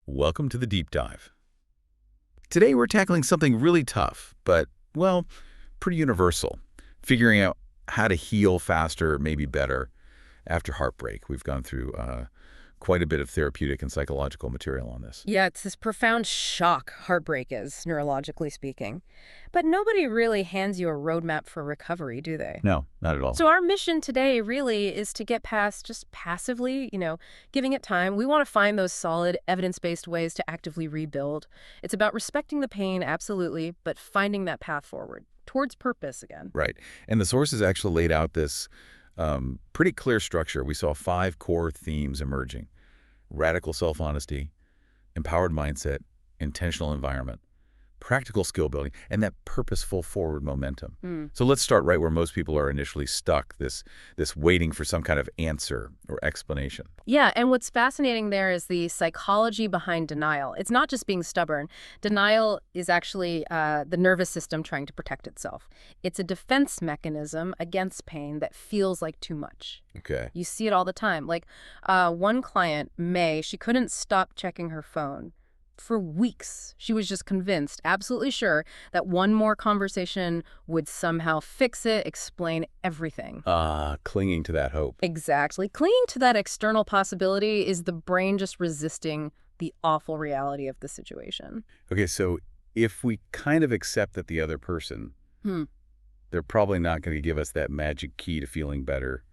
Welcome to the Deep Dive. Today we're tackling something really tough, but, well, pretty universal. Figuring out how to heal faster, maybe better, after heartbreak. We've gone through quite a bit of therapeutic and psychological material on this. Yeah, it's this profound shock heartbreak is, neurologically speaking. But nobody really hands you a roadmap for recovery, do they? No, not at all. So our mission today really is to get past just passively, giving it time. We want to find those solid, evidence-based ways to actively rebuild. It's about respecting the pain, absolutely, but finding that path forward towards purpose again. Right. And the sources actually laid out this pretty clear structure. We saw 5 core themes emerging: radical self-honesty, empowered mindset, intentional environment, practical skill building, and that purposeful forward momentum. So let's start right where most people are initially stuck, this waiting for some kind of answer or explanation. Yeah, and what's fascinating there is the psychology behind denial. It's not just being stubborn. Denial is actually the nervous system trying to protect itself. It's a defense mechanism against pain that feels like too much. Okay. You see it all the time. Like one client, May, she couldn't stop checking her phone. For weeks, she was just convinced, absolutely sure, that one more conversation would somehow fix it, explain everything. Clinging to that hope. Exactly. Clinging to that external possibility is the brain just resisting the awful reality of the situation. Okay, so if we kind of accept that the other person, they're probably not going to give us that magic key to feeling better,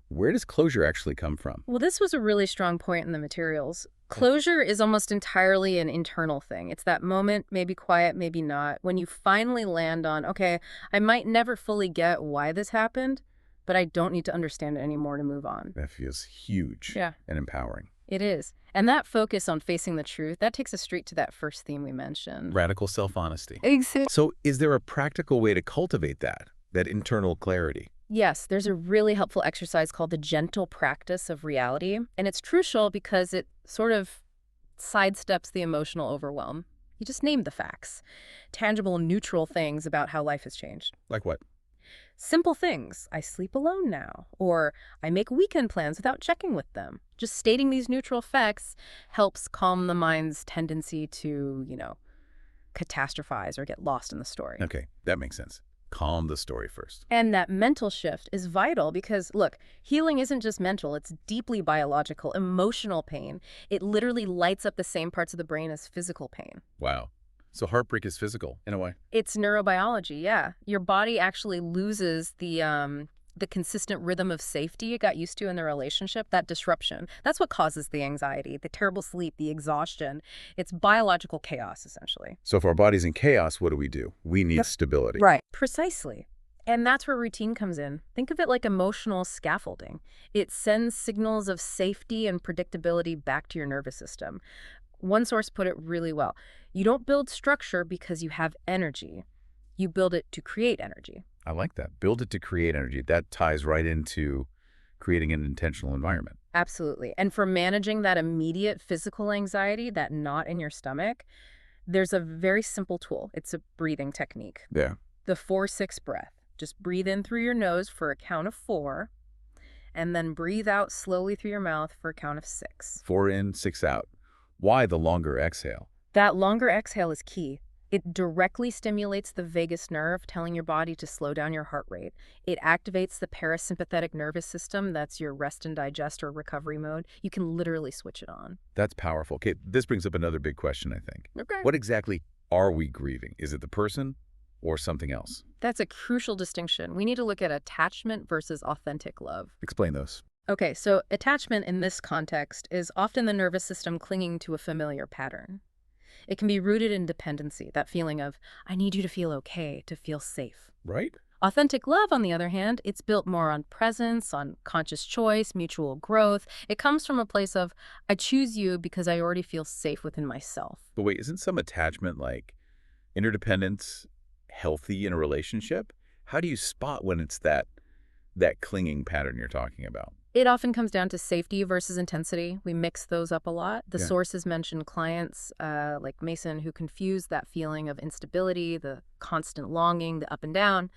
where does closure actually come from? Well, this was a really strong point in the materials. Closure is almost entirely an internal thing. It's that moment, maybe quiet, maybe not, when you finally land on, okay, I might never fully get why this happened, but I don't need to understand it anymore to move on. That feels huge and empowering. It is. And that focus on facing the truth, that takes us straight to that first theme we mentioned. Radical self-honesty. Exactly. So is there a practical way to cultivate that internal clarity? Yes, there's a really helpful exercise called the gentle practice of reality, and it's crucial because it sort of sidesteps the emotional overwhelm. You just name the facts. Tangible, neutral things about how life has changed. Like what? Simple things. I sleep alone now. Or I make weekend plans without checking with them. Just stating these neutral facts helps calm the mind's tendency to, catastrophize or get lost in the story. Okay, that makes sense. Calm the story first. And that mental shift is vital because, look, healing isn't just mental, it's deeply biological, emotional pain. It literally lights up the same parts of the brain as physical pain. Wow. So heartbreak is physical, in a way? It's neurobiology, yeah. Your body actually loses the consistent rhythm of safety it got used to in the relationship, that disruption. That's what causes the anxiety, the terrible sleep, the exhaustion. It's biological chaos, essentially. So if our body's in chaos, what do? We need stability. Right. Precisely. And that's where routine comes in. Think of it like emotional scaffolding. It sends signals of safety and predictability back to your nervous system. One source put it really well. You don't build structure because you have energy. You build it to create energy. I like that. Build it to create energy. That ties right into creating an intentional environment. Absolutely. And for managing that immediate physical anxiety, that knot in your stomach, there's a very simple tool. It's a breathing technique. Yeah. The 4-6 breath. Just breathe in through your nose for a count of 4, and then breathe out slowly through your mouth for a count of 6. 4 in, 6 out. Why the longer exhale? That longer exhale is key. It directly stimulates the vagus nerve, telling your body to slow down your heart rate. It activates the parasympathetic nervous system. That's your rest and digest or recovery mode. You can literally switch it on. That's powerful. Okay, this brings up another big question, I think. Okay. What exactly are we grieving? Is it the person or something else? That's a crucial distinction. We need to look at attachment versus authentic love. Explain those. Okay, so attachment in this context is often the nervous system clinging to a familiar pattern. It can be rooted in dependency, that feeling of, I need you to feel okay, to feel safe. Right? Authentic love, on the other hand, it's built more on presence, on conscious choice, mutual growth. It comes from a place of, I choose you because I already feel safe within myself. But wait, isn't some attachment like interdependence healthy in a relationship? How do you spot when it's that clinging pattern you're talking about? It often comes down to safety versus intensity. We mix those up a lot. The Yeah. sources mention clients like Mason who confuse that feeling of instability, the constant longing, the up and down.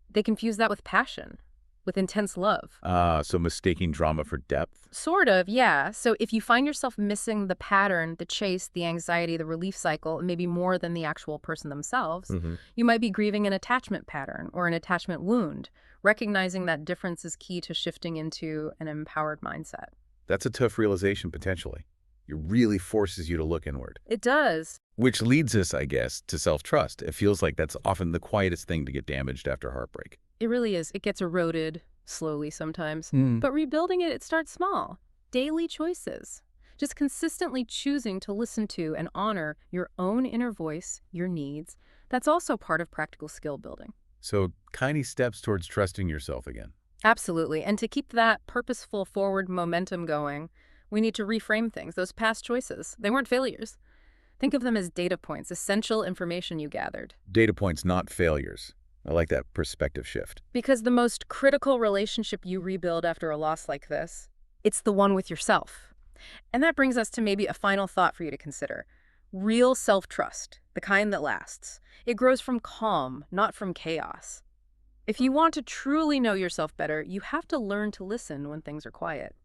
They confuse that with passion. with intense love. So mistaking drama for depth? Sort of, yeah. So if you find yourself missing the pattern, the chase, the anxiety, the relief cycle, maybe more than the actual person themselves, Hmm. you might be grieving an attachment pattern or an attachment wound. Recognizing that difference is key to shifting into an empowered mindset. That's a tough realization, potentially. It really forces you to look inward. It does. Which leads us, I guess, to self-trust. It feels like that's often the quietest thing to get damaged after heartbreak. It really is. It gets eroded slowly sometimes. Hmm. But rebuilding it starts small. Daily choices. Just consistently choosing to listen to and honor your own inner voice, your needs. That's also part of practical skill building. So tiny steps towards trusting yourself again. Absolutely. And to keep that purposeful forward momentum going, we need to reframe things. Those past choices, they weren't failures. Think of them as data points, essential information you gathered. Data points, not failures. I like that perspective shift. Because the most critical relationship you rebuild after a loss like this, it's the one with yourself. And that brings us to maybe a final thought for you to consider. Real self-trust, the kind that lasts. It grows from calm, not from chaos. If you want to truly know yourself better, you have to learn to listen when things are quiet.